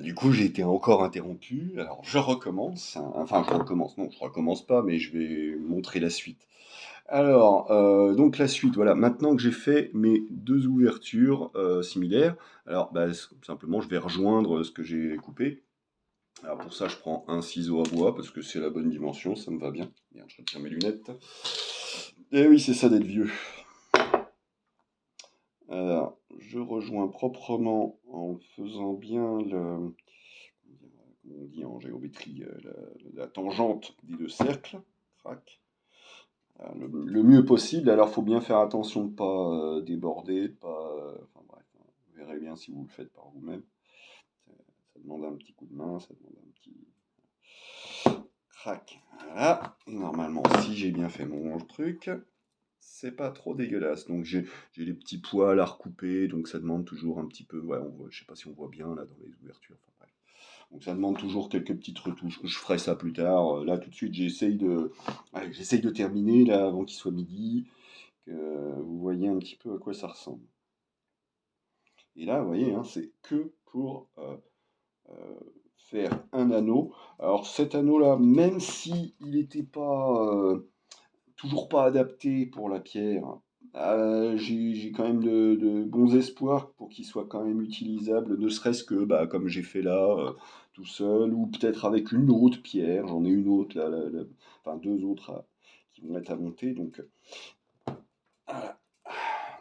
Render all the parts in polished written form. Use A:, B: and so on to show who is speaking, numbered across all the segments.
A: Du coup, j'ai été encore interrompu. Alors, je recommence, hein. Enfin, je recommence. Non, je recommence pas, mais je vais montrer la suite. Alors, donc la suite, voilà. Maintenant que j'ai fait mes deux ouvertures similaires, alors bah, simplement, je vais rejoindre ce que j'ai coupé. Alors pour ça, je prends un ciseau à bois parce que c'est la bonne dimension, ça me va bien. Merde, je retire mes lunettes. Et oui, c'est ça d'être vieux. Alors, je rejoins proprement en faisant bien le, comment on dit en géométrie, la tangente des deux cercles. Crac. Le mieux possible. Alors, faut bien faire attention de ne pas déborder, de pas. Enfin bref, hein, vous verrez bien si vous le faites par vous-même. Ça demande un petit coup de main, ça demande un petit crac. Voilà. Et normalement, si j'ai bien fait mon truc, c'est pas trop dégueulasse. Donc j'ai les petits poils à recouper, donc ça demande toujours un petit peu. Ouais, on voit, je sais pas si on voit bien là dans les ouvertures. Enfin, bref. Donc ça demande toujours quelques petites retouches. Je ferai ça plus tard. Là tout de suite j'essaye de terminer là avant qu'il soit midi, que vous voyez un petit peu à quoi ça ressemble. Et là, vous voyez, hein, c'est que pour euh, faire un anneau. Alors cet anneau-là, même si il n'était pas toujours pas adapté pour la pierre, j'ai quand même de bons espoirs pour qu'il soit quand même utilisable, ne serait-ce que bah, comme j'ai fait là, tout seul, ou peut-être avec une autre pierre. J'en ai une autre, enfin deux autres qui vont être à monter. Donc voilà.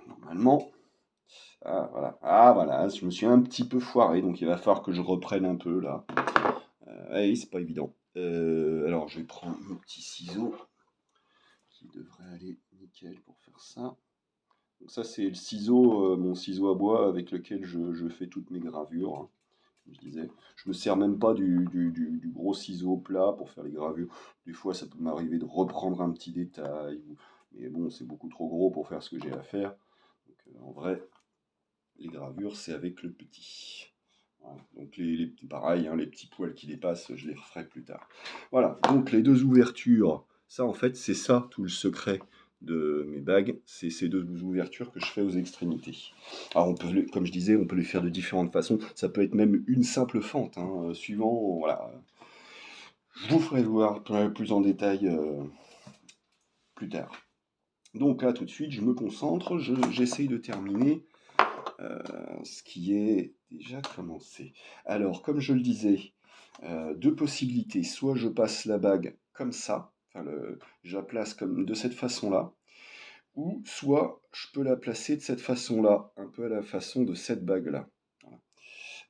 A: Normalement, ah voilà, je me suis un petit peu foiré, donc il va falloir que je reprenne un peu là. Ouais, c'est pas évident. Alors je vais prendre mon petit ciseau qui devrait aller nickel pour faire ça. Donc ça c'est le ciseau, mon ciseau à bois avec lequel je fais toutes mes gravures, hein, comme je disais. Je me sers même pas du gros ciseau plat pour faire les gravures. Des fois ça peut m'arriver de reprendre un petit détail, mais bon c'est beaucoup trop gros pour faire ce que j'ai à faire. Donc en vrai, les gravures c'est avec le petit. Voilà. Donc pareil, hein, les petits poils qui dépassent, je les referai plus tard. Voilà, donc les deux ouvertures, ça en fait c'est ça tout le secret de mes bagues, c'est ces deux ouvertures que je fais aux extrémités. Alors comme je disais, on peut les faire de différentes façons, ça peut être même une simple fente, hein, suivant, voilà. Je vous ferai voir plus en détail plus tard. Donc là tout de suite, je me concentre, j'essaye de terminer euh, ce qui est déjà commencé. Alors, comme je le disais, deux possibilités. Soit je passe la bague comme ça, enfin je la place comme de cette façon-là, ou soit je peux la placer de cette façon-là, un peu à la façon de cette bague-là.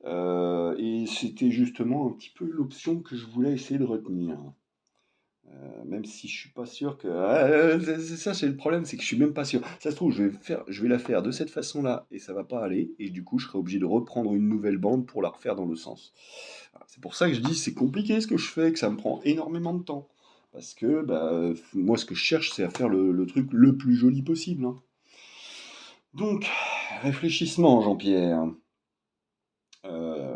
A: Voilà. Et c'était justement un petit peu l'option que je voulais essayer de retenir. Même si je suis pas sûr que. C'est ça, c'est le problème, c'est que je suis même pas sûr. Ça se trouve, je vais la faire de cette façon-là et ça va pas aller. Et du coup, je serai obligé de reprendre une nouvelle bande pour la refaire dans le sens. Voilà, c'est pour ça que je dis c'est compliqué ce que je fais, que ça me prend énormément de temps. Parce que bah, moi, ce que je cherche, c'est à faire le truc le plus joli possible, hein. Donc, réfléchissement, Jean-Pierre. Euh,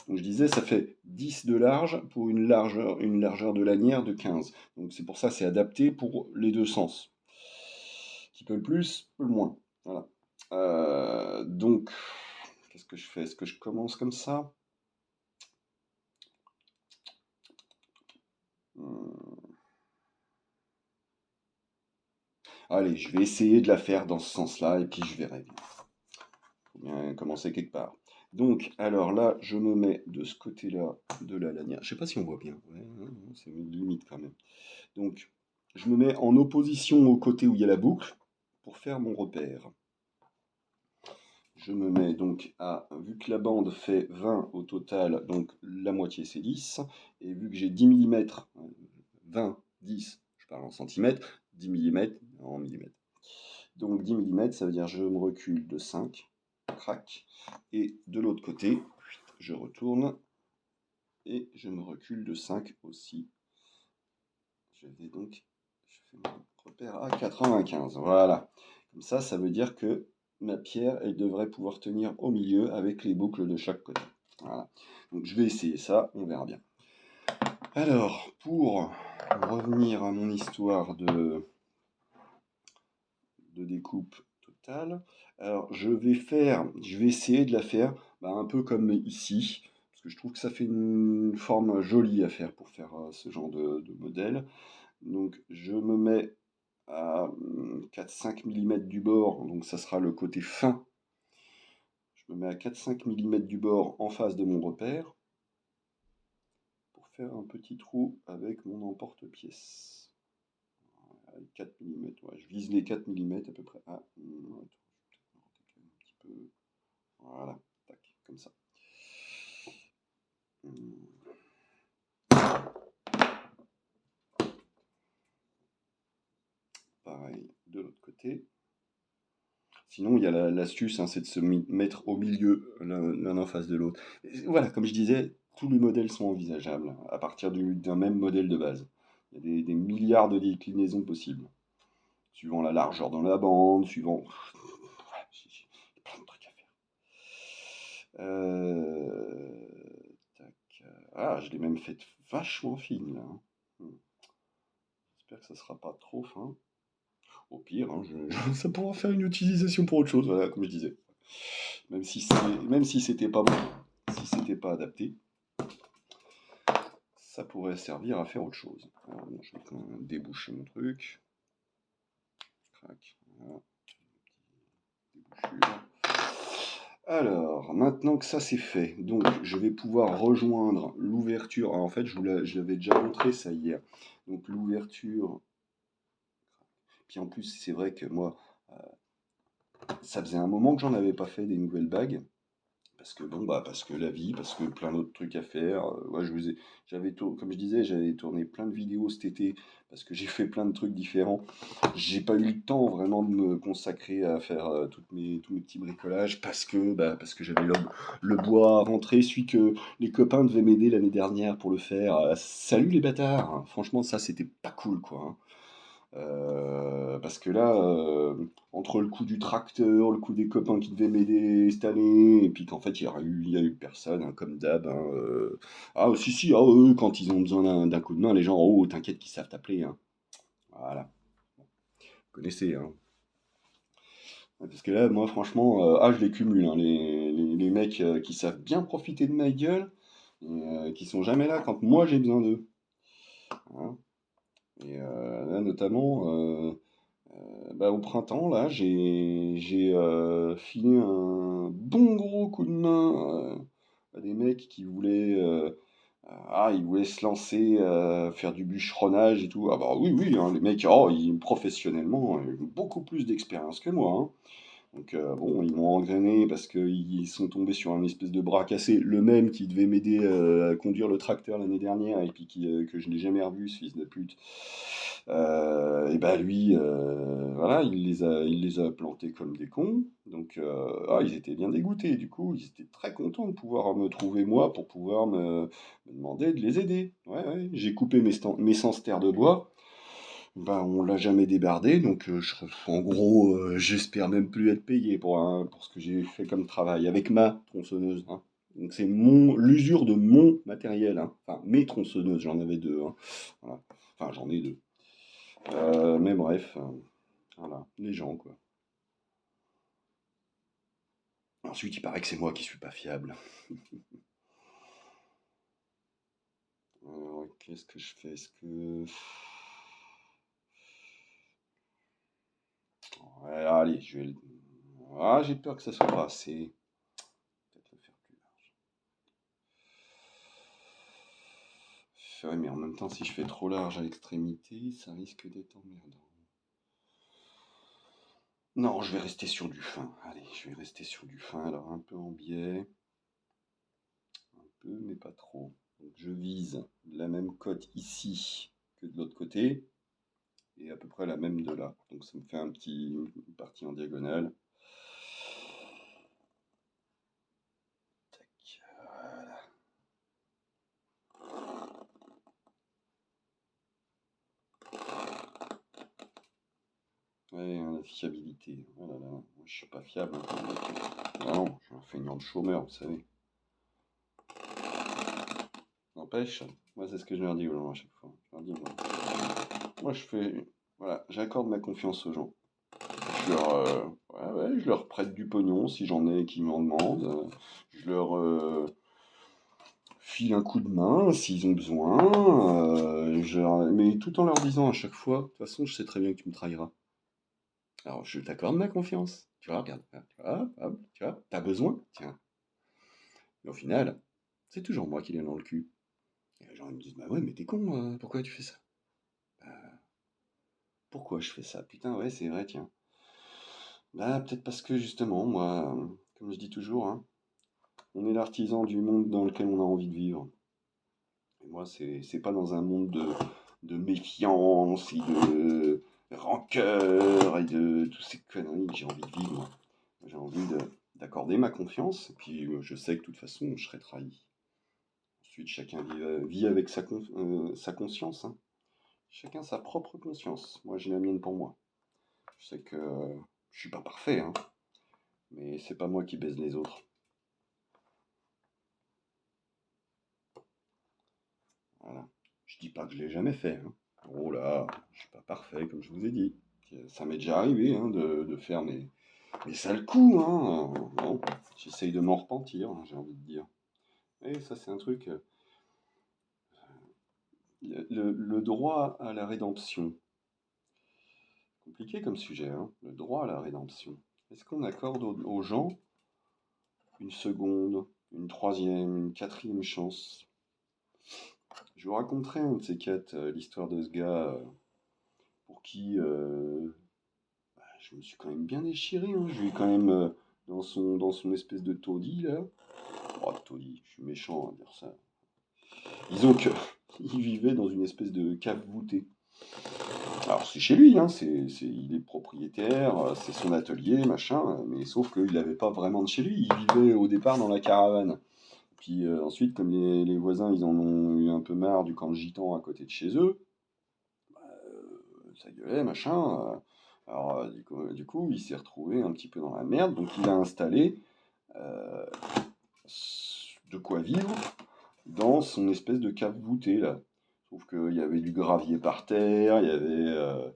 A: Donc je disais, ça fait 10 de large pour une largeur de lanière de 15. Donc c'est pour ça c'est adapté pour les deux sens. Qui peut le plus, peut le moins. Voilà. Donc, qu'est-ce que je fais? Est-ce que je commence comme ça? Hmm. Allez, je vais essayer de la faire dans ce sens-là et puis je verrai bien. Faut bien commencer quelque part. Donc, alors là, je me mets de ce côté-là de la lanière. Je sais pas si on voit bien. Ouais, c'est une limite quand même. Donc, je me mets en opposition au côté où il y a la boucle pour faire mon repère. Je me mets donc à, vu que la bande fait 20 au total, donc la moitié c'est 10, et vu que j'ai 10 mm, 20, 10, je parle en centimètres, 10 mm en millimètres. Donc 10 mm, ça veut dire je me recule de 5, crac, et de l'autre côté, je retourne et je me recule de 5 aussi. Je fais mon repère à 95, voilà. Comme ça veut dire que ma pierre, elle devrait pouvoir tenir au milieu avec les boucles de chaque côté. Voilà. Donc je vais essayer ça, on verra bien. Alors, pour revenir à mon histoire de découpe totale, alors je vais essayer de la faire un peu comme ici, parce que je trouve que ça fait une forme jolie à faire pour faire ce genre de modèle. Donc je me mets à 4-5 mm du bord, donc ça sera le côté fin. Je me mets à 4-5 mm du bord en face de mon repère pour faire un petit trou avec mon emporte-pièce. 4 mm, ouais, je vise les 4 mm à peu près. Ah, attends, je vais peut-être un petit peu. Voilà, tac, comme ça. Pareil de l'autre côté. Sinon, il y a l'astuce, hein, c'est de se mettre au milieu, l'un en face de l'autre. Voilà, comme je disais, tous les modèles sont envisageables à partir d'un même modèle de base. Il y a des milliards de déclinaisons possibles, suivant la largeur dans la bande, suivant... Voilà, j'ai plein de trucs à faire. Tac. Ah, je l'ai même fait vachement fine, là, hein. J'espère que ça sera pas trop fin. Au pire, hein, ça pourra faire une utilisation pour autre chose, voilà, comme je disais. Même si c'était pas bon, si c'était pas adapté, ça pourrait servir à faire autre chose. Alors, bon, je vais quand même déboucher mon truc. Crac, voilà. Débouchure. Alors, maintenant que ça c'est fait, donc je vais pouvoir rejoindre l'ouverture. En fait, je l'avais déjà montré ça hier. Donc l'ouverture. Puis en plus, c'est vrai que moi, ça faisait un moment que j'en avais pas fait des nouvelles bagues. Parce que bon, parce que la vie, parce que plein d'autres trucs à faire. Ouais, comme je disais, j'avais tourné plein de vidéos cet été parce que j'ai fait plein de trucs différents. J'ai pas eu le temps vraiment de me consacrer à faire tous mes petits bricolages parce que j'avais le bois à rentrer, celui que les copains devaient m'aider l'année dernière pour le faire. Salut les bâtards! Franchement, ça c'était pas cool quoi, hein. Parce que là, entre le coup du tracteur, le coup des copains qui devaient m'aider cette année, et puis qu'en fait, il y a eu personne, hein, comme d'hab, hein. Ah, si, si, ah, eux, quand ils ont besoin d'un coup de main, les gens, oh, t'inquiète qu'ils savent t'appeler, hein. Voilà, vous connaissez, hein. Parce que là, moi, franchement, je les cumule, hein, les mecs qui savent bien profiter de ma gueule, et qui sont jamais là quand moi j'ai besoin d'eux, hein. Et là, notamment, au printemps, là, j'ai filé un bon gros coup de main à des mecs qui voulaient, ils voulaient se lancer, faire du bûcheronnage et tout. Ah bah oui, oui, hein, les mecs, professionnellement, ils ont beaucoup plus d'expérience que moi, hein. Donc bon, ils m'ont engrainé parce qu'ils sont tombés sur un espèce de bras cassé, le même qui devait m'aider à conduire le tracteur l'année dernière et puis que je n'ai jamais revu, ce fils de pute. Et bah lui, voilà, il les a plantés comme des cons. Donc ils étaient bien dégoûtés. Du coup, ils étaient très contents de pouvoir me trouver moi pour pouvoir me demander de les aider. Ouais, ouais, j'ai coupé mes 100 stères de bois. On l'a jamais débardé, donc en gros, j'espère même plus être payé pour ce que j'ai fait comme travail avec ma tronçonneuse, hein. Donc c'est l'usure de mon matériel, hein. Enfin, mes tronçonneuses, j'en avais deux, hein. Voilà. Enfin, j'en ai deux. Mais bref, voilà, les gens, quoi. Ensuite, il paraît que c'est moi qui suis pas fiable. Alors, qu'est-ce que je fais? Est-ce que... Ouais, allez, je vais... Ah, j'ai peur que ça soit pas assez. Peut-être le faire plus large. Ouais, mais en même temps, si je fais trop large à l'extrémité, ça risque d'être emmerdant. Non, je vais rester sur du fin. Allez, je vais rester sur du fin. Alors, un peu en biais. Un peu, mais pas trop. Donc, je vise la même cote ici que de l'autre côté. Et à peu près la même de là. Donc, ça me fait une partie en diagonale. Tac. Voilà. Ouais, hein, la fiabilité. Oh là là, moi, je suis pas fiable, hein. Non, je suis un feignant de chômeur, vous savez. N'empêche, moi c'est ce que je leur dis aux gens à chaque fois. Je leur dis, moi je fais, voilà, j'accorde ma confiance aux gens. Je leur prête du pognon si j'en ai qui m'en demandent. Je leur file un coup de main s'ils ont besoin, mais tout en leur disant à chaque fois, de toute façon, je sais très bien que tu me trahiras. Alors, je t'accorde ma confiance. Tu vois, regarde, tu vois, hop, tu vois, t'as besoin, tiens. Mais au final, c'est toujours moi qui l'ai dans le cul. Et les gens ils me disent, bah ouais, mais t'es con, pourquoi tu fais ça? Bah, pourquoi je fais ça? Putain, ouais, c'est vrai, tiens. Bah, peut-être parce que justement, moi, comme je dis toujours, hein, on est l'artisan du monde dans lequel on a envie de vivre. Et moi, c'est pas dans un monde de méfiance et de rancœur et de toutes ces conneries que j'ai envie de vivre, moi. J'ai envie d'accorder ma confiance, et puis je sais que de toute façon, je serai trahi. Ensuite, chacun vit avec sa conscience, hein. Chacun sa propre conscience. Moi, j'ai la mienne pour moi. Je sais que je suis pas parfait, hein, mais c'est pas moi qui baise les autres. Voilà. Je dis pas que je l'ai jamais fait, hein. Oh là, je suis pas parfait, comme je vous ai dit. Ça m'est déjà arrivé, hein, de faire mes sales coups, hein. Bon, j'essaye de m'en repentir, hein, j'ai envie de dire. Et ça, c'est un truc. Le droit à la rédemption. Compliqué comme sujet, hein. Le droit à la rédemption. Est-ce qu'on accorde aux gens une seconde, une troisième, une quatrième chance? Je vous raconterai un de ces quatre, l'histoire de ce gars pour qui je me suis quand même bien déchiré, hein. Je lui ai quand même, dans son espèce de taudis, là. Oh, taudis, je suis méchant à dire ça. Disons que il vivait dans une espèce de cave voûtée. Alors c'est chez lui, hein, il est propriétaire, c'est son atelier, machin, mais sauf qu'il n'avait pas vraiment de chez lui. Il vivait au départ dans la caravane. Puis ensuite, comme les voisins, ils en ont eu un peu marre du camp gitan à côté de chez eux, ça gueulait, machin. Alors du coup, il s'est retrouvé un petit peu dans la merde, donc il a installé euh, de quoi vivre dans son espèce de cave voûtée là. Sauf qu'il y avait du gravier par terre, il y avait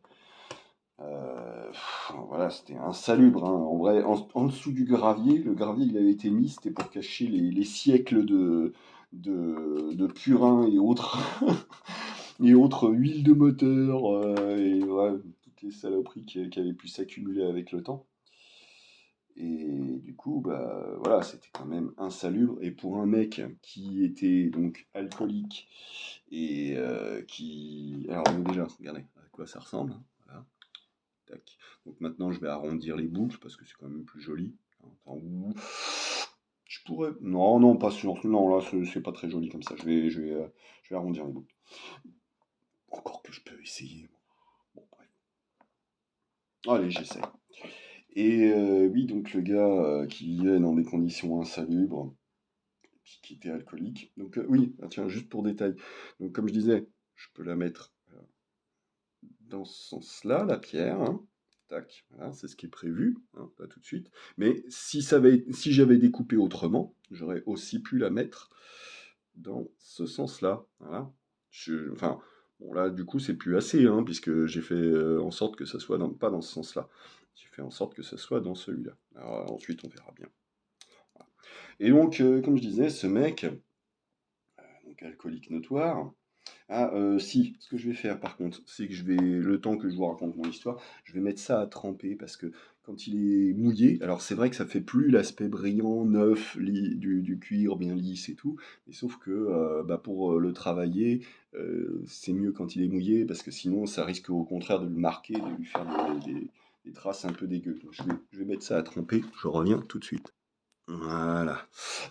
A: voilà, c'était insalubre, hein. En vrai, en dessous du gravier, le gravier il avait été mis, c'était pour cacher les siècles de purin et autres, et autres huiles de moteur, et voilà, toutes les saloperies qui avaient pu s'accumuler avec le temps. Et du coup, bah voilà, c'était quand même insalubre. Et pour un mec qui était donc alcoolique et qui. Alors déjà, regardez à quoi ça ressemble, hein. Voilà. Tac. Donc maintenant, je vais arrondir les boucles parce que c'est quand même plus joli. Enfin, je pourrais. Non, non, pas sûr. Non, là, c'est pas très joli comme ça. Je vais arrondir les boucles. Encore que je peux essayer. Bon, bref. Allez, j'essaie. Et oui, donc le gars qui vivait dans des conditions insalubres, qui était alcoolique. Donc oui, ah, tiens, juste pour détail. Donc comme je disais, je peux la mettre dans ce sens-là, la pierre, hein. Tac, voilà, c'est ce qui est prévu, hein, là tout de suite. Mais si j'avais découpé autrement, j'aurais aussi pu la mettre dans ce sens-là. Voilà. Enfin, bon là, du coup, c'est plus assez, hein, puisque j'ai fait en sorte que ça soit pas dans ce sens-là. J'ai fait en sorte que ça soit dans celui-là. Alors, ensuite, on verra bien. Voilà. Et donc, comme je disais, ce mec, donc alcoolique notoire, ah, si, ce que je vais faire par contre, c'est que le temps que je vous raconte mon histoire, je vais mettre ça à tremper parce que quand il est mouillé, alors c'est vrai que ça fait plus l'aspect brillant, neuf, du cuir bien lisse et tout, mais sauf que bah, pour le travailler, c'est mieux quand il est mouillé parce que sinon ça risque au contraire de le marquer, de lui faire des traces un peu dégueu. Donc je vais mettre ça à tremper, je reviens tout de suite. Voilà.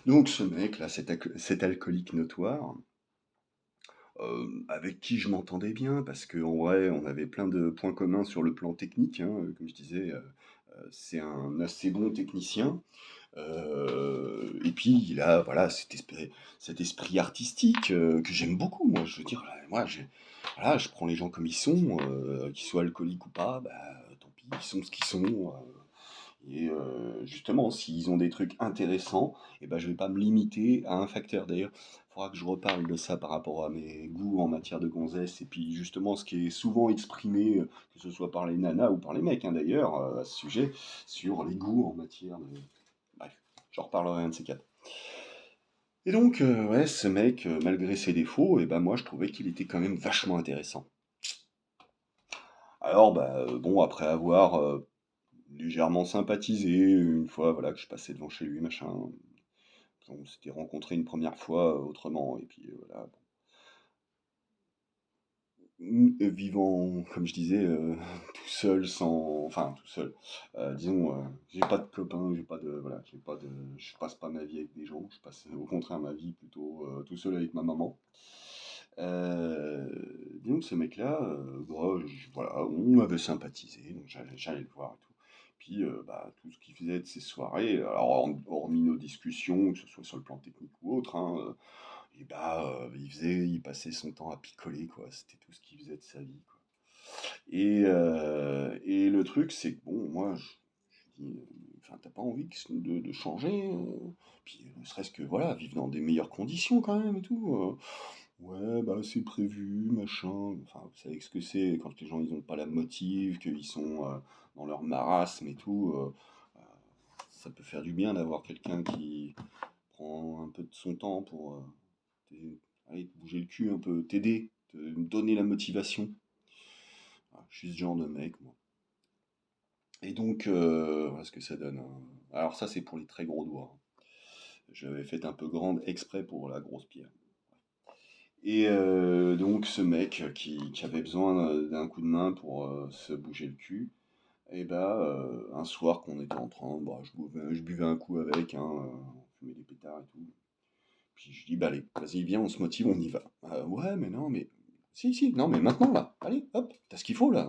A: Donc ce mec là, cet alcoolique notoire, avec qui je m'entendais bien parce qu'en vrai, on avait plein de points communs sur le plan technique, hein, comme je disais, c'est un assez bon technicien, et puis il a, voilà, cet esprit artistique, que j'aime beaucoup moi. Je veux dire, moi voilà, je prends les gens comme ils sont, qu'ils soient alcooliques ou pas, bah, tant pis, ils sont ce qu'ils sont, et justement, s'ils ont des trucs intéressants, et ben, je vais pas me limiter à un facteur. D'ailleurs, il faudra que je reparle de ça par rapport à mes goûts en matière de gonzesse, et puis justement ce qui est souvent exprimé, que ce soit par les nanas ou par les mecs, hein, d'ailleurs, à ce sujet, sur les goûts en matière de... Bref, j'en reparlerai un de ces quatre. Et donc, ouais, ce mec, malgré ses défauts, et ben moi je trouvais qu'il était quand même vachement intéressant. Alors, bah, bon, après avoir légèrement sympathisé, une fois, voilà, que je passais devant chez lui, machin, on s'était rencontrés une première fois autrement, et puis voilà. Vivant, comme je disais, tout seul, sans, enfin tout seul. Disons, j'ai pas de copains, j'ai pas de, voilà, j'ai pas de, je passe pas ma vie avec des gens. Je passe au contraire ma vie plutôt tout seul avec ma maman. Euh, Disons que ce mec-là, bah, voilà, on avait sympathisé, donc j'allais le voir et tout. Puis, bah, tout ce qu'il faisait de ses soirées, alors hormis nos discussions, que ce soit sur le plan technique ou autre, hein, et bah, il passait son temps à picoler, quoi. C'était tout ce qu'il faisait de sa vie, quoi. Et le truc, c'est que bon, moi, je dis, enfin, t'as pas envie de changer, puis ne serait-ce que, voilà, vivre dans des meilleures conditions quand même et tout. Ouais, bah c'est prévu, machin. Enfin, vous savez ce que c'est quand les gens ils ont pas la motive, qu'ils sont dans leur marasme et tout. Ça peut faire du bien d'avoir quelqu'un qui prend un peu de son temps pour allez, te bouger le cul un peu, t'aider, me donner la motivation. Voilà, je suis ce genre de mec, moi. Et donc, voilà ce que ça donne, hein. Alors ça, c'est pour les très gros doigts, hein. J'avais fait un peu grande exprès pour la grosse pierre. Et donc, ce mec qui avait besoin d'un coup de main pour se bouger le cul, et bah, un soir qu'on était en train, bah, je buvais un coup avec, hein, on fumait des pétards et tout. Puis je dis, bah allez, vas-y, viens, on se motive, on y va. Ouais, mais non, mais. Si, si, non, mais maintenant, là. Allez, hop, t'as ce qu'il faut, là.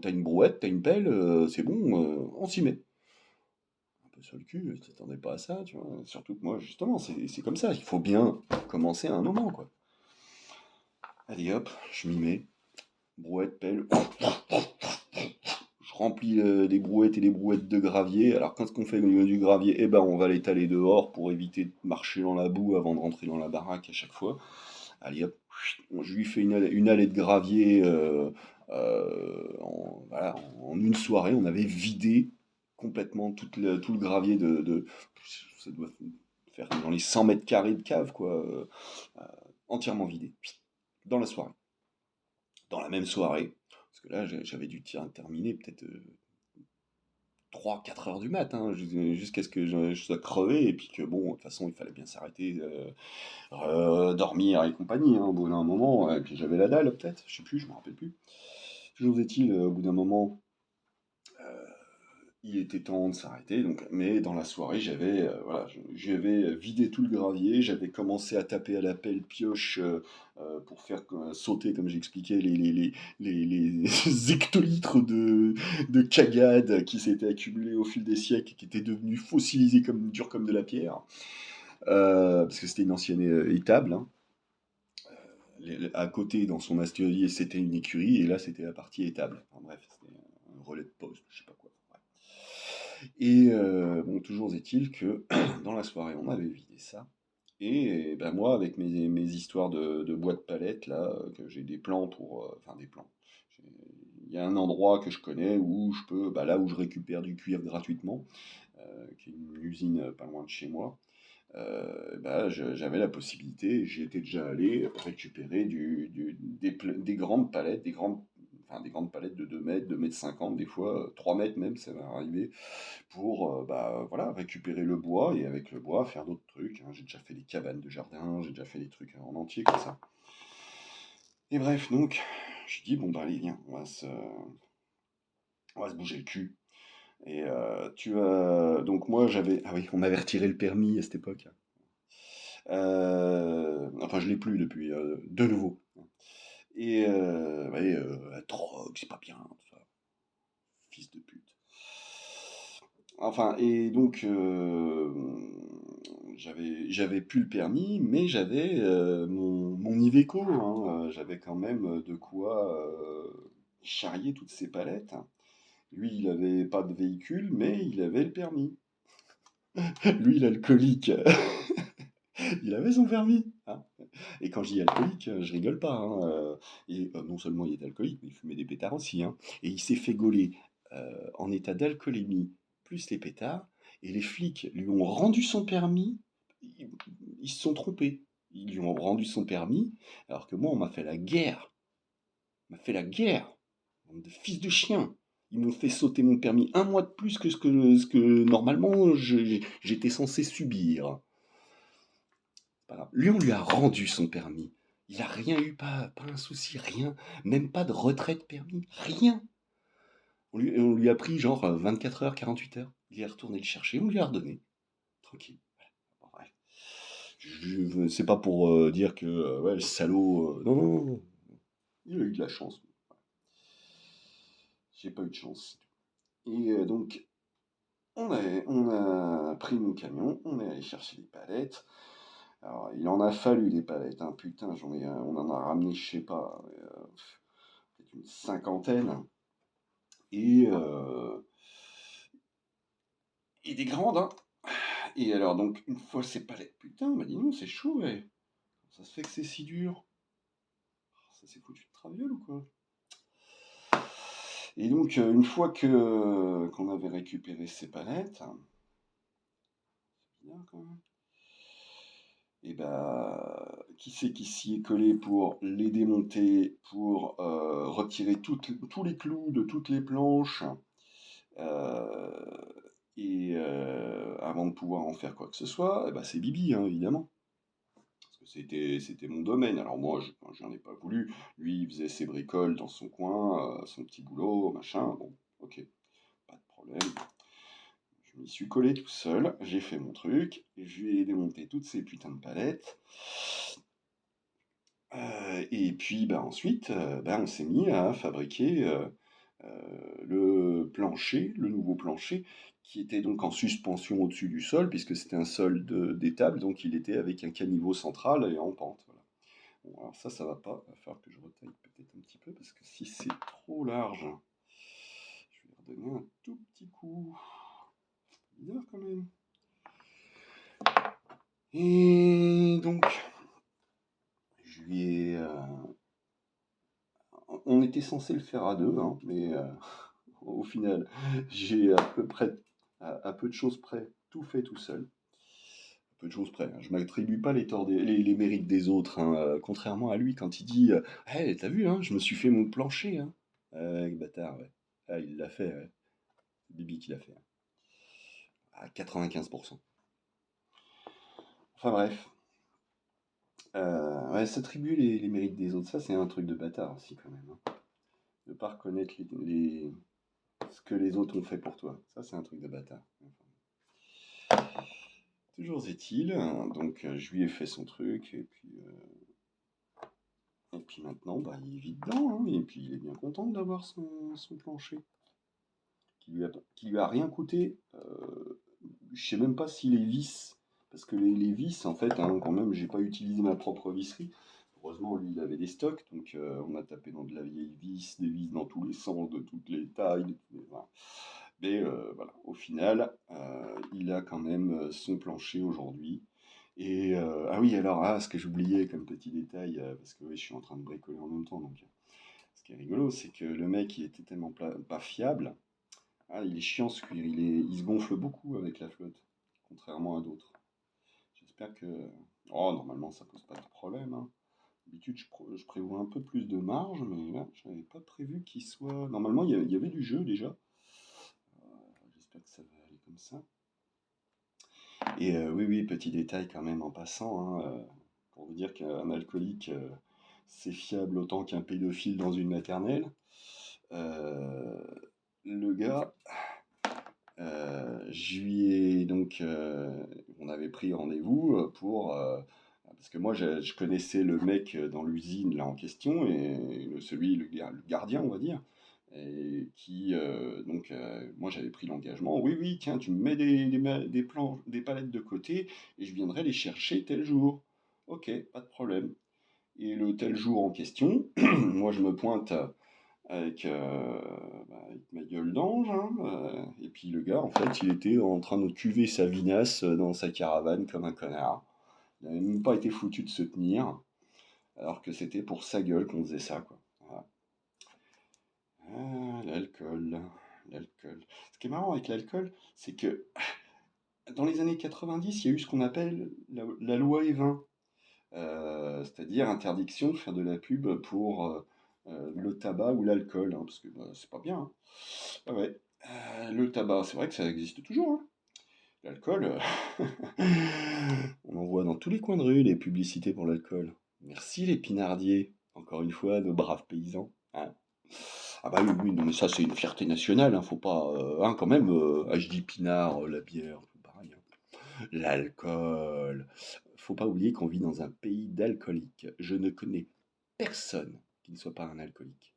A: T'as une brouette, t'as une pelle, c'est bon, on s'y met. Un peu sur le cul, je t'attendais pas à ça, tu vois. Surtout que moi, justement, c'est comme ça. Il faut bien commencer à un moment, quoi. Allez, hop, je m'y mets. Brouette, pelle. Je remplis les brouettes et les brouettes de gravier. Alors, quand on fait du gravier, eh ben, on va l'étaler dehors pour éviter de marcher dans la boue avant de rentrer dans la baraque à chaque fois. Allez hop, je lui fais une allée de gravier voilà, en une soirée. On avait vidé complètement tout le gravier ça doit faire dans les 100 mètres carrés de cave, quoi. Entièrement vidé, dans la soirée. Dans la même soirée, parce que là j'avais dû terminer peut-être 3-4 heures du mat, hein, jusqu'à ce que je sois crevé, et puis que bon, de toute façon il fallait bien s'arrêter, dormir et compagnie, hein, au bout d'un moment, et puis j'avais la dalle peut-être, je sais plus, je me rappelle plus. Toujours est-il, au bout d'un moment, euh, il était temps de s'arrêter, donc, mais dans la soirée, voilà, j'avais vidé tout le gravier, j'avais commencé à taper à la pelle pioche pour faire sauter, comme j'expliquais, les hectolitres de cagade qui s'étaient accumulés au fil des siècles, qui étaient devenus fossilisés comme durs comme de la pierre, parce que c'était une ancienne étable, hein. À côté, dans son atelier, c'était une écurie, et là, c'était la partie étable. Enfin, bref, c'était un relais de poste, je sais pas quoi. Ouais. Et bon, toujours est-il que dans la soirée, on avait vidé ça. Et ben moi, avec mes histoires de boîte palette, là, que j'ai des plans pour. Enfin, des plans. J'ai- Il y a un endroit que je connais où je peux. Bah, là où je récupère du cuir gratuitement, qui est une usine pas loin de chez moi. Bah, j'avais la possibilité, j'y étais déjà allé récupérer des grandes palettes, enfin, des grandes palettes de 2 mètres, 2 mètres 50, des fois 3 mètres même, ça va arriver, pour bah, voilà, récupérer le bois et avec le bois faire d'autres trucs, hein. J'ai déjà fait des cabanes de jardin, j'ai déjà fait des trucs en entier comme ça. Et bref, donc, je dis, bon, bah allez, viens, on va se bouger le cul. Et donc moi j'avais. Ah oui, on m'avait retiré le permis à cette époque. Enfin, je l'ai plus depuis, de nouveau. Et ouais, la drogue, c'est pas bien, tout ça. Fils de pute. Enfin, et donc, j'avais plus le permis, mais j'avais mon Iveco, hein. J'avais quand même de quoi charrier toutes ces palettes. Lui, il avait pas de véhicule, mais il avait le permis. Lui, l'alcoolique, il avait son permis, hein. Et quand je dis alcoolique, je rigole pas, hein, et non seulement il est alcoolique, mais il fumait des pétards aussi, hein. Et il s'est fait gauler en état d'alcoolémie, plus les pétards, et les flics lui ont rendu son permis, ils se sont trompés. Ils lui ont rendu son permis, alors que moi, on m'a fait la guerre. On m'a fait la guerre. Bande de fils de chien. Ils m'ont fait sauter mon permis un mois de plus que ce que normalement j'étais censé subir. Pas grave. Lui, on lui a rendu son permis. Il a rien eu, pas un souci, rien. Même pas de retrait de permis, rien. On lui a pris genre 24 heures, 48 heures. Il est retourné le chercher, on lui a redonné. Tranquille. Bon, ouais. C'est pas pour dire que ouais, le salaud. Non, non, non. Il a eu de la chance. J'ai pas eu de chance. Et donc, on a pris mon camion, on est allé chercher les palettes. Alors, il en a fallu des palettes, hein. Putain, on en a ramené, je sais pas, peut-être une cinquantaine. Et, euh, et des grandes, hein. Et alors, donc, une fois ces palettes, putain, on m'a dit non, c'est chaud, ouais. Ça se fait que c'est si dur. Ça s'est foutu de traviole ou quoi? Et donc, une fois qu'on avait récupéré ces palettes, c'est bien quand même. Et bah, qui c'est qui s'y est collé pour les démonter, pour retirer tous les clous de toutes les planches, euh, et avant de pouvoir en faire quoi que ce soit, eh bah, c'est Bibi, hein, évidemment. Parce que c'était mon domaine. Alors moi, j'en ai pas voulu. Lui, il faisait ses bricoles dans son coin, son petit boulot, machin. Bon, ok, pas de problème. Je m'y suis collé tout seul, j'ai fait mon truc, je lui ai démonté toutes ces putains de palettes. Et puis bah, ensuite, bah, on s'est mis à fabriquer le plancher, le nouveau plancher, qui était donc en suspension au-dessus du sol, puisque c'était un sol d'étable, donc il était avec un caniveau central et en pente. Voilà. Bon, alors ça va pas, il va falloir que je retaille peut-être un petit peu, parce que si c'est trop large, je vais redonner un tout petit coup. Bizarre quand même. Et donc, je lui ai, on était censé le faire à deux, hein, mais au final, j'ai à peu de choses près, tout fait tout seul. À peu de choses près, hein. Je m'attribue pas les torts les mérites des autres, hein, contrairement à lui quand il dit hey, t'as vu, hein, je me suis fait mon plancher. Hein. Bâtard, ouais. Ah, il l'a fait, ouais. C'est Bibi qui l'a fait. Hein. À 95%. Enfin bref. Ouais, s'attribuer les mérites des autres, ça c'est un truc de bâtard aussi quand même. Hein. De pas reconnaître ce que les autres ont fait pour toi. Ça c'est un truc de bâtard. Toujours est-il, hein, donc je lui ai fait son truc, et puis maintenant, bah, il vit dedans, hein, et puis il est bien content d'avoir son plancher, qui lui a rien coûté. Je sais même pas si les vis, parce que les vis, en fait, hein, quand même, j'ai pas utilisé ma propre visserie. Heureusement, lui, il avait des stocks, donc on a tapé dans de la vieille vis, des vis dans tous les sens, de toutes les tailles, voilà. Mais voilà, au final, il a quand même son plancher aujourd'hui. Et ah oui, alors, ce que j'oubliais comme petit détail, parce que oui, je suis en train de bricoler en même temps, donc ce qui est rigolo, c'est que le mec, il était tellement pas fiable. Ah, il est chiant ce cuir, il se gonfle beaucoup avec la flotte, contrairement à d'autres. J'espère que. Oh, normalement, ça pose pas de problème. Hein. D'habitude, je prévois un peu plus de marge, mais là, je n'avais pas prévu qu'il soit. Normalement, il y avait du jeu déjà. J'espère que ça va aller comme ça. Et oui, oui, petit détail quand même en passant, hein, pour vous dire qu'un alcoolique, c'est fiable autant qu'un pédophile dans une maternelle. Euh, le gars, je lui ai donc, on avait pris rendez-vous pour, parce que moi je connaissais le mec dans l'usine là en question et le gardien on va dire, et qui donc moi j'avais pris l'engagement, oui oui tiens tu me mets des palettes de côté et je viendrai les chercher tel jour. Ok, pas de problème. Et le tel jour en question, moi je me pointe avec ma gueule d'ange. Hein, et puis le gars, en fait, il était en train de cuver sa vinasse dans sa caravane comme un connard. Il n'avait même pas été foutu de se tenir, alors que c'était pour sa gueule qu'on faisait ça, quoi. Voilà. Ah, l'alcool, l'alcool. Ce qui est marrant avec l'alcool, c'est que Dans les années 90, il y a eu ce qu'on appelle la loi Evin, c'est-à-dire interdiction de faire de la pub pour le tabac ou l'alcool, hein, parce que bah, c'est pas bien, hein. Ah ouais. Le tabac, c'est vrai que ça existe toujours, hein. L'alcool, on en voit dans tous les coins de rue les publicités pour l'alcool. Merci les pinardiers, encore une fois, nos braves paysans, hein. Ah bah oui, oui, non mais ça c'est une fierté nationale, hein, faut pas, hein, quand même, je dis pinard, la bière, tout pareil, hein. L'alcool. Faut pas oublier qu'on vit dans un pays d'alcooliques. Je ne connais personne qui ne soit pas un alcoolique.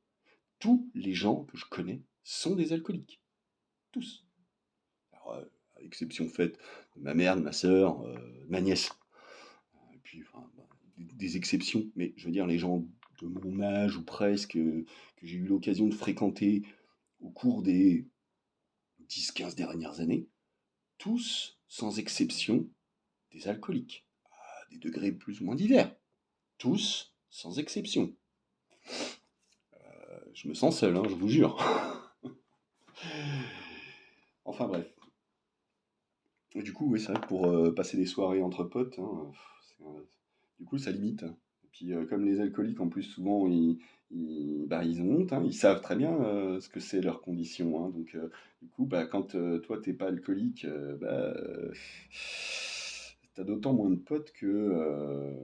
A: Tous les gens que je connais sont des alcooliques. Tous. Alors, à exception faite de ma mère, de ma sœur, de ma nièce. Et puis, enfin, bah, des exceptions. Mais je veux dire, les gens de mon âge ou presque, que j'ai eu l'occasion de fréquenter au cours des 10-15 dernières années, tous, sans exception, des alcooliques, à des degrés plus ou moins divers. Tous, sans exception. Je me sens seul, hein, je vous jure. Enfin bref. Et du coup, oui, c'est vrai que pour passer des soirées entre potes, hein, du coup, ça limite. Et puis, comme les alcooliques, en plus, souvent, bah, ils ont honte, hein, ils savent très bien ce que c'est leurs conditions, hein. Donc, du coup, bah, quand toi, t'es pas alcoolique, bah, t'as d'autant moins de potes que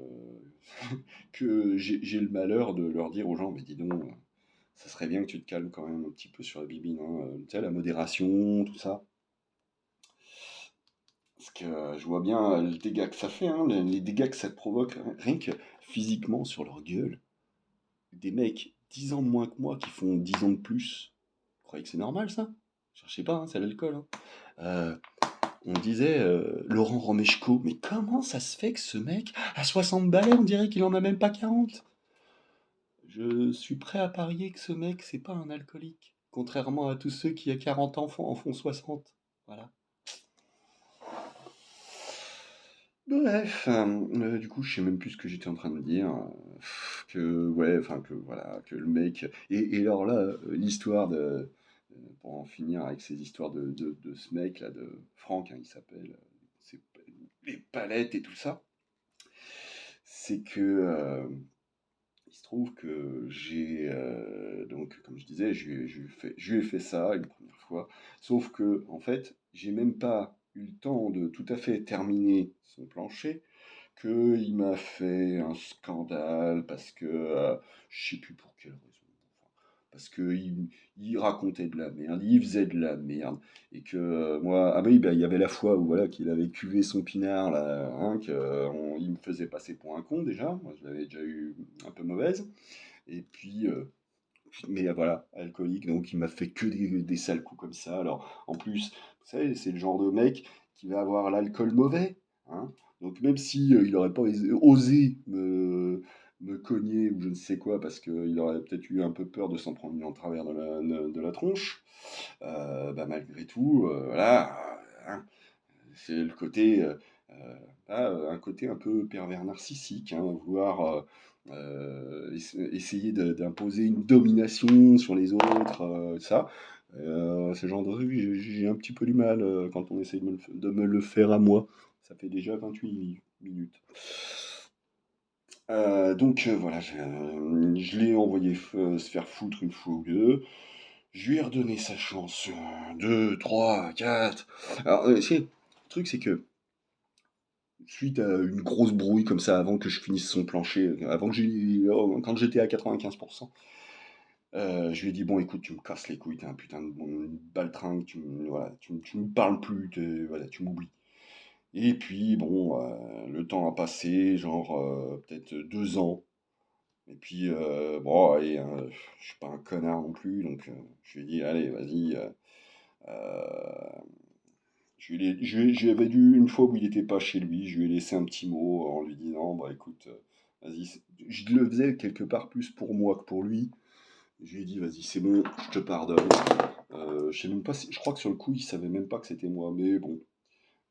A: j'ai le malheur de leur dire aux gens, mais dis donc, ça serait bien que tu te calmes quand même un petit peu sur la bibine, hein, tu sais, la modération, tout ça. Parce que je vois bien le dégât que ça fait, hein, les dégâts que ça provoque, rien que physiquement sur leur gueule. Des mecs 10 ans de moins que moi qui font 10 ans de plus. Vous croyez que c'est normal ça? Cherchez pas, hein, c'est l'alcool, hein. Euh, on disait Laurent Romeshko, mais comment ça se fait que ce mec, à 60 balais, on dirait qu'il en a même pas 40? Je suis prêt à parier que ce mec, c'est pas un alcoolique. Contrairement à tous ceux qui, à 40 ans, en font 60. Voilà. Bref, du coup, je sais même plus ce que j'étais en train de dire. Que, ouais, enfin, que voilà, que le mec. Et alors là, l'histoire de. Pour en finir avec ces histoires de ce mec là, de Franck, hein, il s'appelle. C'est les palettes et tout ça. C'est que. Il se trouve que j'ai. Donc, comme je disais, je lui ai fait ça une première fois. Sauf que, en fait, j'ai même pas eu le temps de tout à fait terminer son plancher qu'il m'a fait un scandale parce que je sais plus pour quelle raison. Enfin, parce que il racontait de la merde, il faisait de la merde et que moi, ah bah oui, bah, il y avait la fois où voilà qu'il avait cuvé son pinard là, hein, il me faisait passer pour un con déjà. Moi, je l'avais déjà eu un peu mauvaise. Et puis mais voilà, alcoolique, donc il m'a fait que des sales coups comme ça. Alors, en plus, vous savez, c'est le genre de mec qui va avoir l'alcool mauvais, hein. Donc même si il n'aurait pas osé me cogner ou je ne sais quoi, parce qu'il aurait peut-être eu un peu peur de s'en prendre une en travers de la tronche, bah, malgré tout, voilà, hein, c'est le côté, un côté un peu pervers narcissique, hein, vouloir essayer d'imposer une domination sur les autres, ça. Ce genre de truc, j'ai un petit peu du mal quand on essaye de me le faire à moi. Ça fait déjà 28 minutes. Donc voilà, je l'ai envoyé se faire foutre une fois ou deux. Je lui ai redonné sa chance. 2, 3, 4. Alors, le truc, c'est que suite à une grosse brouille comme ça, avant que je finisse son plancher, quand j'étais à 95%, je lui ai dit, bon, écoute, tu me casses les couilles, t'es un putain de bon baltringue, voilà, tu me parles plus, voilà, tu m'oublies. Et puis, bon, le temps a passé, genre peut-être 2 ans. Et puis, bon, allez, hein, je suis pas un connard non plus, donc je lui ai dit, allez, vas-y. Euh, je lui avais dit une fois où il n'était pas chez lui, je lui ai laissé un petit mot en lui disant, bah écoute, vas-y, je le faisais quelque part plus pour moi que pour lui. Je lui ai dit, vas-y, c'est bon, je te pardonne. Je sais même pas je crois que sur le coup, il savait même pas que c'était moi, mais bon.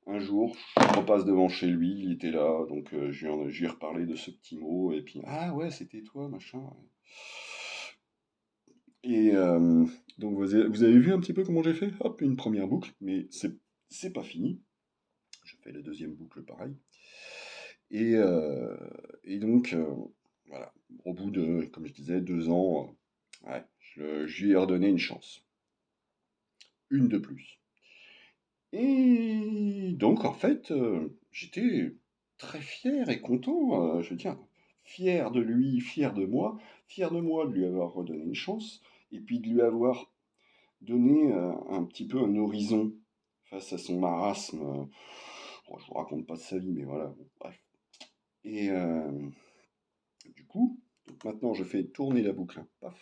A: Un jour, je repasse devant chez lui, il était là, donc je lui ai reparlé de ce petit mot, et puis, ah ouais, c'était toi, machin, ouais. Et donc, vous avez vu un petit peu comment j'ai fait? Hop, une première boucle, mais c'est pas fini. fais la deuxième boucle pareil. Et, euh, et donc, voilà, au bout de, comme je disais, 2 ans, ouais, je lui ai redonné une chance. Une de plus. Et donc, en fait, j'étais très fier et content, je veux dire, fier de moi de lui avoir redonné une chance, et puis de lui avoir donné un petit peu un horizon face à son marasme. Bon, je vous raconte pas de sa vie, mais voilà, bon, bref. Et du coup, donc maintenant je fais tourner la boucle, hein, paf,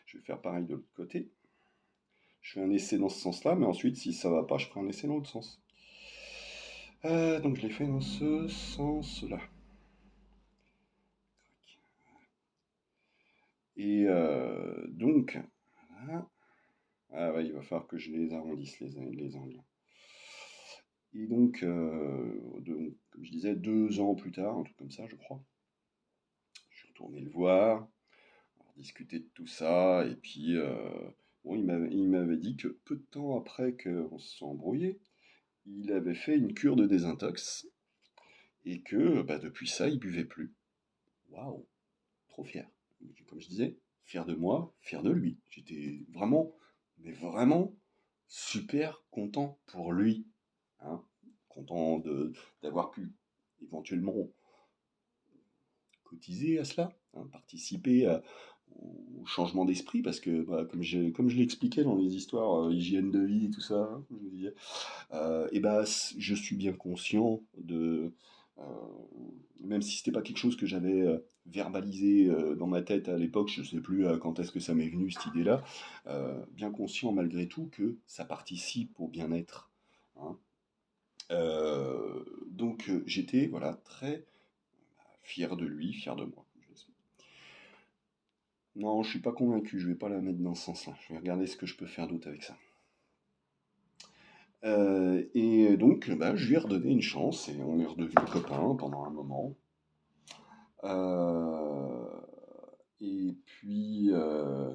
A: je vais faire pareil de l'autre côté. Je fais un essai dans ce sens-là, mais ensuite, si ça va pas, je ferai un essai dans l'autre sens. Donc je l'ai fait dans ce sens-là. Et donc, voilà. Ah ouais, il va falloir que je les arrondisse, les angles. Et donc, comme je disais, 2 ans plus tard, un truc comme ça, je crois, je suis retourné le voir, discuter de tout ça, et puis, bon, il m'avait dit que peu de temps après qu'on se soit embrouillé, il avait fait une cure de désintox, et que bah, depuis ça, il buvait plus. Waouh, trop fier. Comme je disais, fier de moi, fier de lui. J'étais vraiment, mais vraiment super content pour lui, hein. Content d'avoir pu éventuellement cotiser à cela, hein, participer au changement d'esprit, parce que bah, comme je l'expliquais dans les histoires hygiène de vie et tout ça, hein, je vous disais, et bah, je suis bien conscient de, euh, même si c'était pas quelque chose que j'avais verbalisé dans ma tête à l'époque, je sais plus quand est-ce que ça m'est venu cette idée-là, bien conscient malgré tout que ça participe au bien-être, hein. Donc j'étais voilà très fier de lui, fier de moi. Non, je suis pas convaincu, je vais pas la mettre dans ce sens-là. Je vais regarder ce que je peux faire d'autre avec ça. Et donc, bah, je lui ai redonné une chance et on est redevenus copains pendant un moment. Euh, et puis, euh,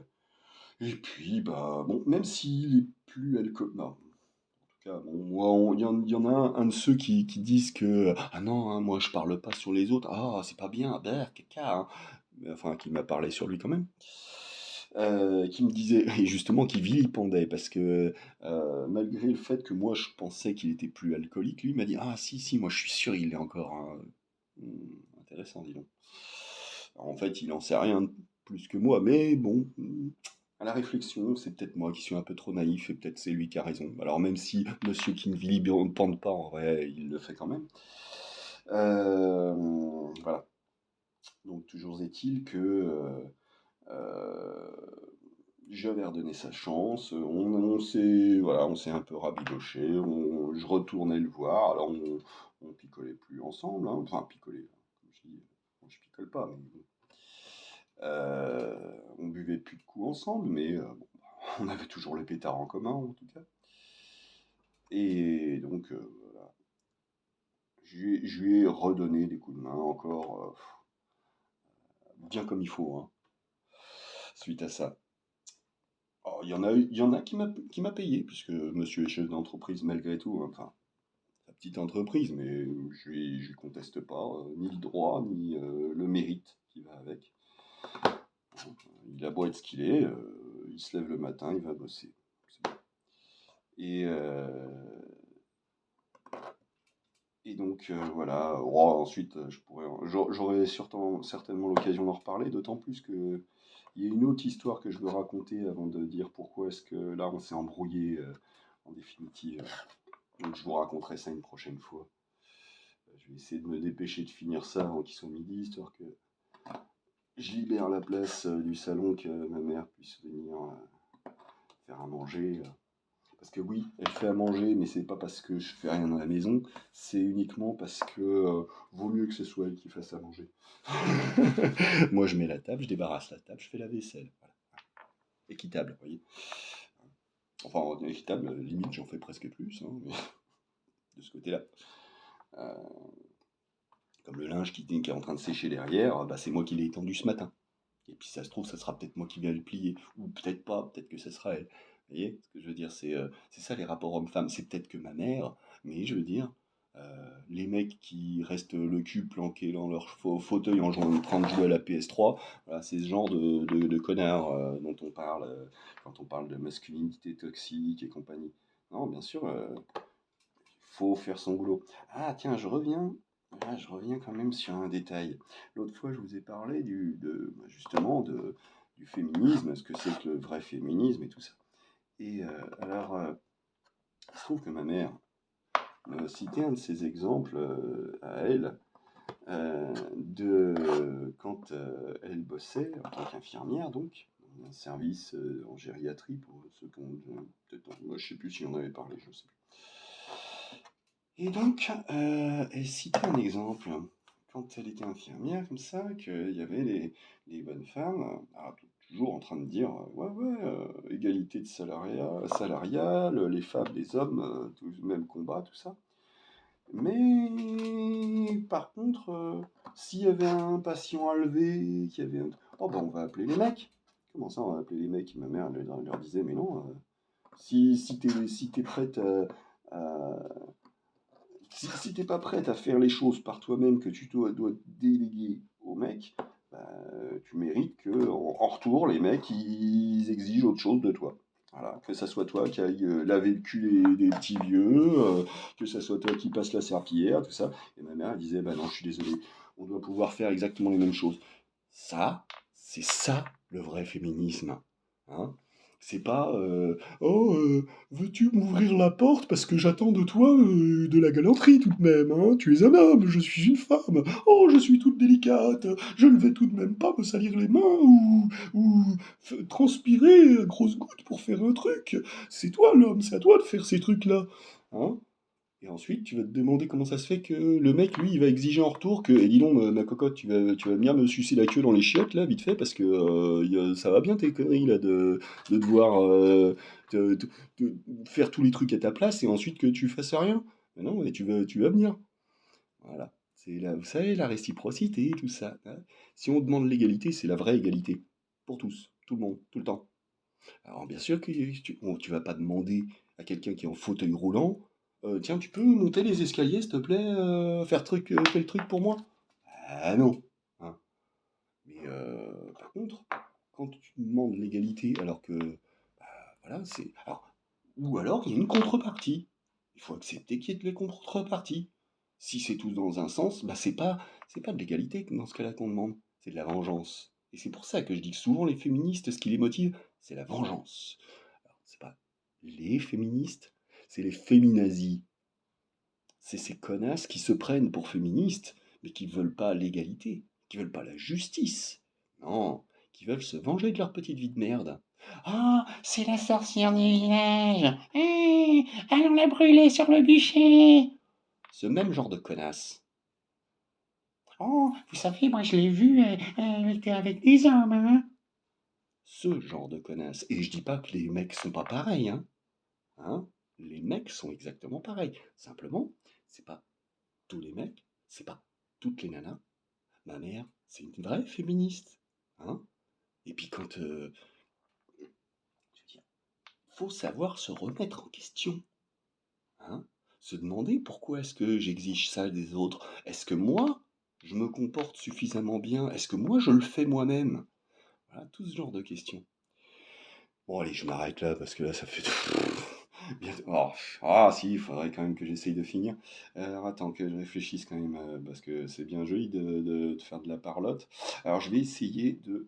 A: bah, bon, même s'il est plus alcoolique, non, en tout cas, bon, moi, il y en a un de ceux qui disent que ah non, hein, moi je parle pas sur les autres, ah c'est pas bien, bah, caca, hein. Mais enfin, qui m'a parlé sur lui quand même. Qui me disait, et justement qui vilipendait, parce que malgré le fait que moi je pensais qu'il était plus alcoolique, lui il m'a dit ah si si moi je suis sûr il est encore, hein. Intéressant dis donc. Alors, en fait il en sait rien de plus que moi, mais bon, à la réflexion c'est peut-être moi qui suis un peu trop naïf et peut-être c'est lui qui a raison. Alors même si monsieur qui ne vilipende pas en vrai il le fait quand même. Voilà. Donc toujours est-il que euh, j'avais redonné sa chance, on s'est un peu rabiboché, je retournais le voir, alors on picolait plus ensemble, hein, enfin picolait, comme je dis, moi, je picole pas, mais bon. On buvait plus de coups ensemble, mais bon, on avait toujours le pétard en commun en tout cas. Et donc voilà, je lui ai redonné des coups de main encore, bien comme il faut, hein, suite à ça. Oh, il y en a qui m'a payé, puisque monsieur est chef d'entreprise malgré tout, hein, enfin, sa petite entreprise, mais je lui conteste pas ni le droit, ni le mérite qui va avec. Il a beau être ce qu'il est, il se lève le matin, il va bosser. C'est bon. Et, et donc voilà. Oh, ensuite, j'aurai certainement l'occasion d'en reparler, d'autant plus que il y a une autre histoire que je veux raconter avant de dire pourquoi est-ce que là on s'est embrouillé en définitive. Donc je vous raconterai ça une prochaine fois. Je vais essayer de me dépêcher de finir ça avant qu'il soit midi, histoire que je libère la place du salon, que ma mère puisse venir faire à manger. Parce que oui, elle fait à manger, mais c'est pas parce que je fais rien dans la maison, c'est uniquement parce que vaut mieux que ce soit elle qui fasse à manger. Moi, je mets la table, je débarrasse la table, je fais la vaisselle. Voilà. Équitable, vous voyez. Enfin, équitable, limite, j'en fais presque plus, hein, mais de ce côté-là. Euh, Comme le linge qui est en train de sécher derrière, bah, c'est moi qui l'ai étendu ce matin. Et puis ça se trouve, ça sera peut-être moi qui vais le plier. Ou peut-être pas, peut-être que ce sera elle. Vous voyez ce que je veux dire, c'est ça les rapports hommes-femmes. C'est peut-être que ma mère, mais je veux dire, Les mecs qui restent le cul planqué dans leur fauteuil en train de jouer à la PS3, voilà, c'est ce genre de connards dont on parle quand on parle de masculinité toxique et compagnie. Non, bien sûr, faut faire son boulot. Ah tiens, je reviens quand même sur un détail. L'autre fois, je vous ai parlé justement du féminisme, ce que c'est que le vrai féminisme et tout ça. Et il se trouve que ma mère m'a cité un de ces exemples à elle, de quand elle bossait en tant qu'infirmière, donc, dans un service en gériatrie, pour ceux qui ont peut-être, moi je sais plus si on avait parlé, je sais plus. Et donc, elle citait un exemple, quand elle était infirmière, comme ça, qu'il y avait les bonnes femmes, toujours en train de dire, ouais, ouais, égalité de salariale, les femmes, les hommes, tout le même combat, tout ça. Mais par contre, s'il y avait un patient à lever, qu'il y avait un... Oh ben on va appeler les mecs. Comment ça on va appeler les mecs? Ma mère leur disait, mais non, si t'es prête si t'es pas prête à faire les choses par toi-même, que tu dois déléguer aux mecs, bah, tu mérites que en retour, les mecs, ils exigent autre chose de toi. Voilà, que ça soit toi qui aille laver le cul des petits vieux, que ça soit toi qui passe la serpillière, tout ça. Et ma mère, elle disait, bah non, je suis désolé, on doit pouvoir faire exactement les mêmes choses. Ça, c'est ça le vrai féminisme. Hein. C'est pas oh, veux-tu m'ouvrir la porte parce que j'attends de toi de la galanterie tout de même, hein? Tu es un homme, je suis une femme. Oh, je suis toute délicate. Je ne vais tout de même pas me salir les mains ou transpirer à grosses gouttes pour faire un truc. C'est toi l'homme, c'est à toi de faire ces trucs-là. Hein? Et ensuite, tu vas te demander comment ça se fait que le mec, lui, il va exiger en retour que, eh, dis donc, ma cocotte, tu vas venir me sucer la queue dans les chiottes, là, vite fait, parce que ça va bien tes conneries, là, de devoir te faire tous les trucs à ta place et ensuite que tu fasses rien. Mais non, mais tu vas venir. Voilà. C'est là, vous savez, la réciprocité, tout ça. Hein. Si on demande l'égalité, c'est la vraie égalité. Pour tous, tout le monde, tout le temps. Alors bien sûr que tu vas pas demander à quelqu'un qui est en fauteuil roulant, tiens, tu peux monter les escaliers, s'il te plaît, faire tel truc pour moi? Ah non. Hein. Mais par contre, quand tu demandes l'égalité, alors que, bah, voilà, ou alors il y a une contrepartie. Il faut accepter qu'il y ait de la contrepartie. Si c'est tous dans un sens, bah c'est pas de l'égalité dans ce cas-là qu'on demande, c'est de la vengeance. Et c'est pour ça que je dis que souvent les féministes, ce qui les motive, c'est la vengeance. Alors, c'est pas les féministes, c'est les féminazis. C'est ces connasses qui se prennent pour féministes, mais qui veulent pas l'égalité, qui veulent pas la justice. Non, qui veulent se venger de leur petite vie de merde. Ah, c'est la sorcière du village. Allons la brûler sur le bûcher. Ce même genre de connasse. Oh, vous savez, moi je l'ai vue, elle était avec des hommes, hein. Ce genre de connasse. Et je dis pas que les mecs sont pas pareils, hein. Hein. Les mecs sont exactement pareils. Simplement, c'est pas tous les mecs, c'est pas toutes les nanas. Ma mère, c'est une vraie féministe. Hein. Et puis quand... je veux dire, faut savoir se remettre en question. Hein. Se demander pourquoi est-ce que j'exige ça des autres. Est-ce que moi, je me comporte suffisamment bien? Est-ce que moi, je le fais moi-même? Voilà, tout ce genre de questions. Bon, allez, je m'arrête là parce que là, ça fait bientôt. Oh, ah, si, il faudrait quand même que j'essaye de finir. Alors, attends, que je réfléchisse quand même, parce que c'est bien joli de faire de la parlotte. Alors, je vais essayer de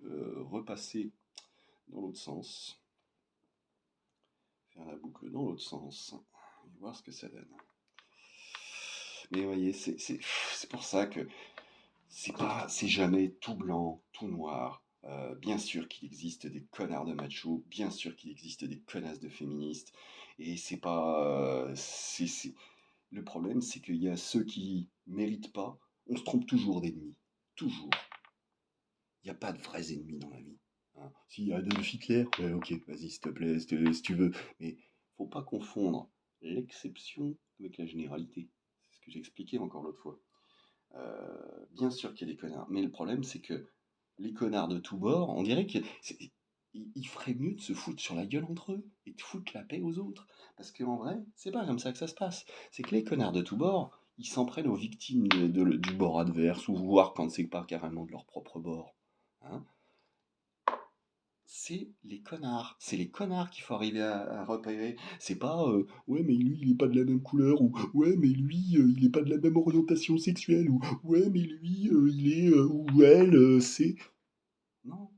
A: repasser dans l'autre sens, faire la boucle dans l'autre sens, et voir ce que ça donne. Mais vous voyez, c'est pour ça que c'est jamais tout blanc, tout noir. Bien sûr qu'il existe des connards de machos, bien sûr qu'il existe des connasses de féministes, et c'est pas, le problème, c'est qu'il y a ceux qui méritent pas. On se trompe toujours d'ennemis, toujours. Il n'y a pas de vrais ennemis dans la vie. Hein. Si Adolf Hitler, ouais, ok, vas-y, s'il te plaît, si tu veux, mais faut pas confondre l'exception avec la généralité. C'est ce que j'expliquais encore l'autre fois. Bien sûr qu'il y a des connards, mais le problème c'est que les connards de tous bords, on dirait qu'ils feraient mieux de se foutre sur la gueule entre eux et de foutre la paix aux autres. Parce qu'en vrai, c'est pas comme ça que ça se passe. C'est que les connards de tous bords, ils s'en prennent aux victimes du bord adverse, ou voire quand c'est pas carrément de leur propre bord. Hein. C'est les connards. C'est les connards qu'il faut arriver à repérer. C'est pas ouais, mais lui, il est pas de la même couleur, ou ouais, mais lui, il est pas de la même orientation sexuelle, ou ouais, mais lui, il est, ou elle, c'est. Non,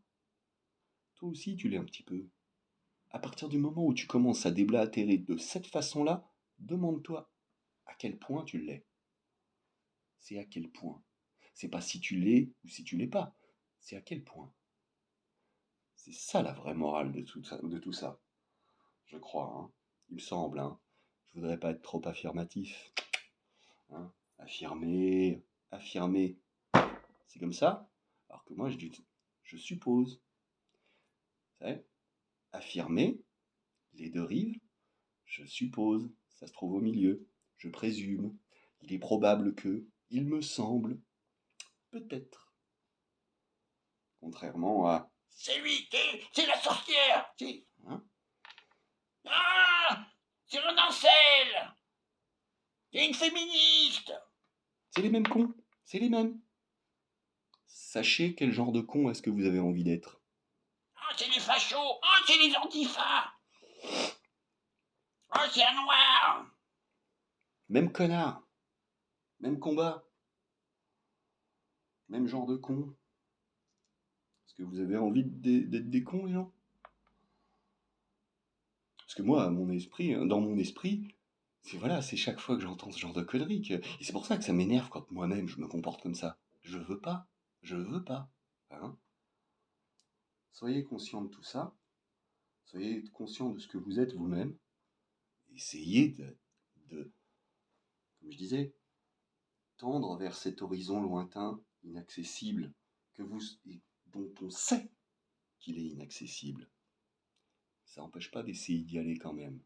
A: toi aussi, tu l'es un petit peu. À partir du moment où tu commences à déblatérer de cette façon-là, demande-toi à quel point tu l'es. C'est à quel point. C'est pas si tu l'es ou si tu l'es pas. C'est à quel point. C'est ça la vraie morale de tout ça, je crois. Hein. Il me semble. Hein. Je voudrais pas être trop affirmatif. Hein. Affirmer, affirmer. C'est comme ça. Alors que moi, je suppose. Vous savez, affirmer, les deux rives, je suppose. Ça se trouve au milieu. Je présume. Il est probable que. Il me semble. Peut-être. Contrairement à c'est lui, c'est la sorcière, hein. Ah, c'est un incel, c'est une féministe. C'est les mêmes cons, c'est les mêmes. Sachez quel genre de con est-ce que vous avez envie d'être. Ah, c'est les fachos, ah, c'est les antifas. Ah, c'est un noir. Même connard, même combat, même genre de con. Est-ce que vous avez envie d'être des cons, les gens? Parce que moi, dans mon esprit, c'est chaque fois que j'entends ce genre de conneries et c'est pour ça que ça m'énerve quand moi-même je me comporte comme ça. Je veux pas. Hein. Soyez conscient de tout ça, soyez conscient de ce que vous êtes vous-même, essayez de, comme je disais, tendre vers cet horizon lointain, inaccessible, dont on sait qu'il est inaccessible. Ça n'empêche pas d'essayer d'y aller quand même.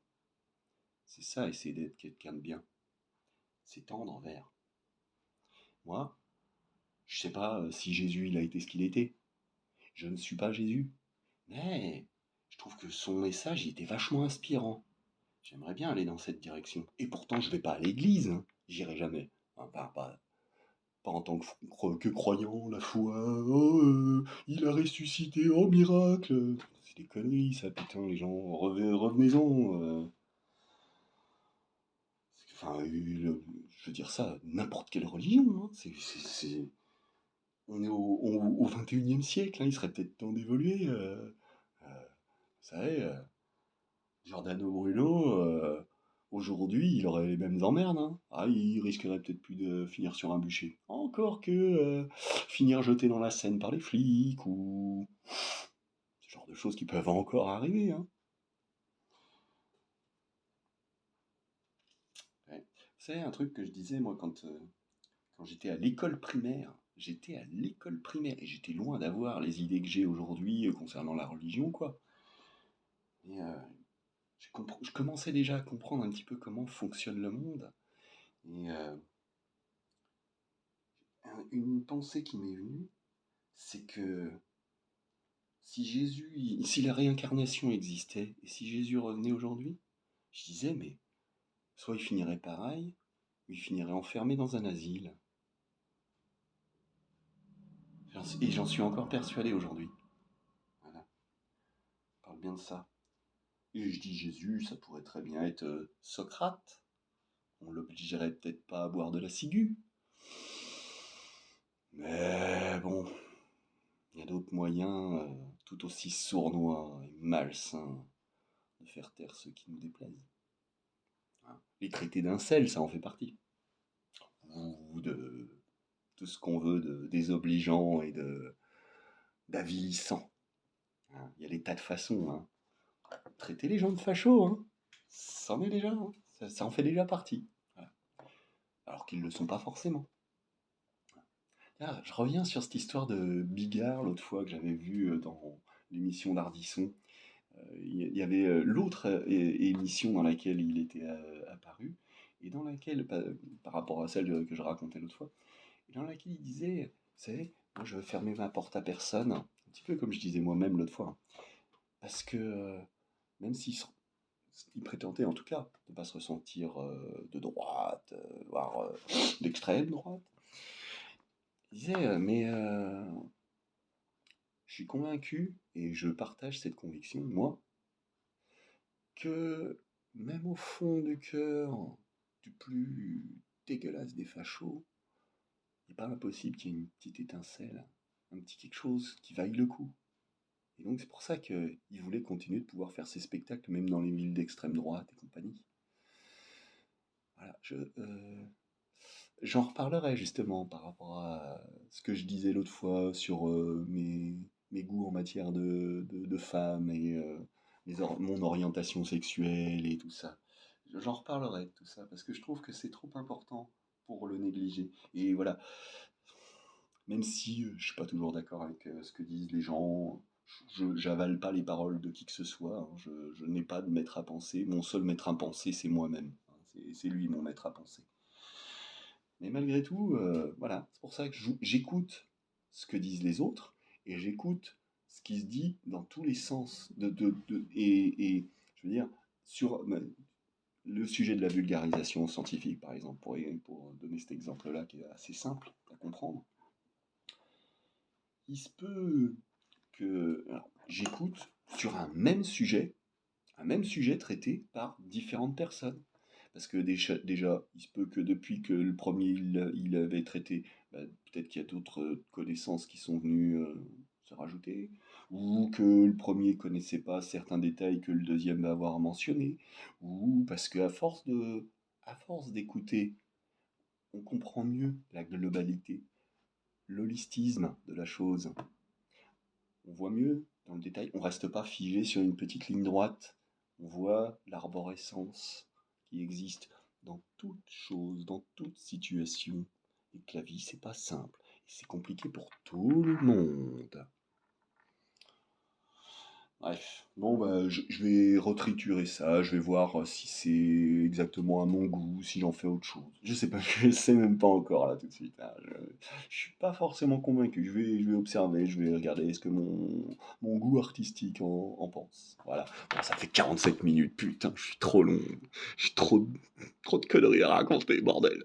A: C'est ça, essayer d'être quelqu'un de bien. C'est tendre vers. Moi, je sais pas si Jésus il a été ce qu'il était. Je ne suis pas Jésus. Mais je trouve que son message il était vachement inspirant. J'aimerais bien aller dans cette direction. Et pourtant, je vais pas à l'église. Hein. J'irai jamais. Enfin, pas en tant que croyant, la foi. Oh, il a ressuscité, oh miracle. C'est des conneries, ça, putain, les gens. Revenez-en. Enfin, je veux dire ça, n'importe quelle religion. Hein. On est au 21e siècle. Hein. Il serait peut-être temps d'évoluer. Vous savez. Giordano Bruno, aujourd'hui, il aurait les mêmes emmerdes. Hein. Ah, il risquerait peut-être plus de finir sur un bûcher. Encore que finir jeté dans la Seine par les flics, ou ce genre de choses qui peuvent encore arriver. Hein. Ouais. C'est un truc que je disais, moi, quand j'étais à l'école primaire. J'étais à l'école primaire et j'étais loin d'avoir les idées que j'ai aujourd'hui concernant la religion, quoi. Et je commençais déjà à comprendre un petit peu comment fonctionne le monde. Et une pensée qui m'est venue, c'est que si la réincarnation existait, et si Jésus revenait aujourd'hui, je disais, mais soit il finirait pareil, ou il finirait enfermé dans un asile. Et j'en suis encore persuadé aujourd'hui. Voilà, on parle bien de ça. Et je dis Jésus, ça pourrait très bien être Socrate. On l'obligerait peut-être pas à boire de la ciguë. Mais bon, il y a d'autres moyens tout aussi sournois et malsains de faire taire ceux qui nous déplaisent. Hein. Les traités d'incel, ça en fait partie. Ou de tout ce qu'on veut de désobligeant et d'avilissant. Hein. Il y a des tas de façons. Hein. Traiter les gens de fachos, hein. Ça en est déjà, hein. Ça en fait déjà partie. Voilà. Alors qu'ils ne le sont pas forcément. Ah, je reviens sur cette histoire de Bigard l'autre fois que j'avais vu dans l'émission d'Ardisson. Il y avait l'autre émission dans laquelle il était apparu, et dans laquelle, par rapport à celle que je racontais l'autre fois, et dans laquelle il disait, vous savez, moi je veux fermer ma porte à personne, un petit peu comme je disais moi-même l'autre fois, hein, parce que même s'ils sont, il prétendait en tout cas ne pas se ressentir de droite, voire d'extrême droite. Il disait, mais je suis convaincu, et je partage cette conviction, moi, que même au fond du cœur du plus dégueulasse des fachos, il n'est pas impossible qu'il y ait une petite étincelle, un petit quelque chose qui vaille le coup. Et donc c'est pour ça qu'il voulait continuer de pouvoir faire ses spectacles, même dans les villes d'extrême droite et compagnie. Voilà, j'en reparlerai justement par rapport à ce que je disais l'autre fois sur mes goûts en matière de femmes et mon orientation sexuelle et tout ça. J'en reparlerai de tout ça parce que je trouve que c'est trop important pour le négliger. Et voilà, même si je suis pas toujours d'accord avec ce que disent les gens, j'avale pas les paroles de qui que ce soit, hein. Je n'ai pas de maître à penser. Mon seul maître à penser, c'est moi-même, hein. C'est lui mon maître à penser. Mais malgré tout, voilà, c'est pour ça que j'écoute ce que disent les autres et j'écoute ce qui se dit dans tous les sens. Et je veux dire, sur le sujet de la vulgarisation scientifique, par exemple, pour donner cet exemple-là qui est assez simple à comprendre, il se peut que alors, j'écoute sur un même sujet traité par différentes personnes. Parce que déjà, il se peut que depuis que le premier il avait traité, bah, peut-être qu'il y a d'autres connaissances qui sont venues se rajouter, ou que le premier connaissait pas certains détails que le deuxième va avoir mentionné, ou parce qu'à à force d'écouter, on comprend mieux la globalité, l'holistisme de la chose. On voit mieux dans le détail, on reste pas figé sur une petite ligne droite, on voit l'arborescence qui existe dans toute chose, dans toute situation, et que la vie c'est pas simple, et c'est compliqué pour tout le monde. Bref, bon bah je vais retriturer ça, je vais voir si c'est exactement à mon goût, si j'en fais autre chose. Je sais pas, je sais même pas encore là tout de suite, hein. Je suis pas forcément convaincu, je vais observer, je vais regarder ce que mon goût artistique en pense. Voilà, bon, ça fait 47 minutes, putain, je suis trop long, j'ai trop de conneries à raconter, bordel.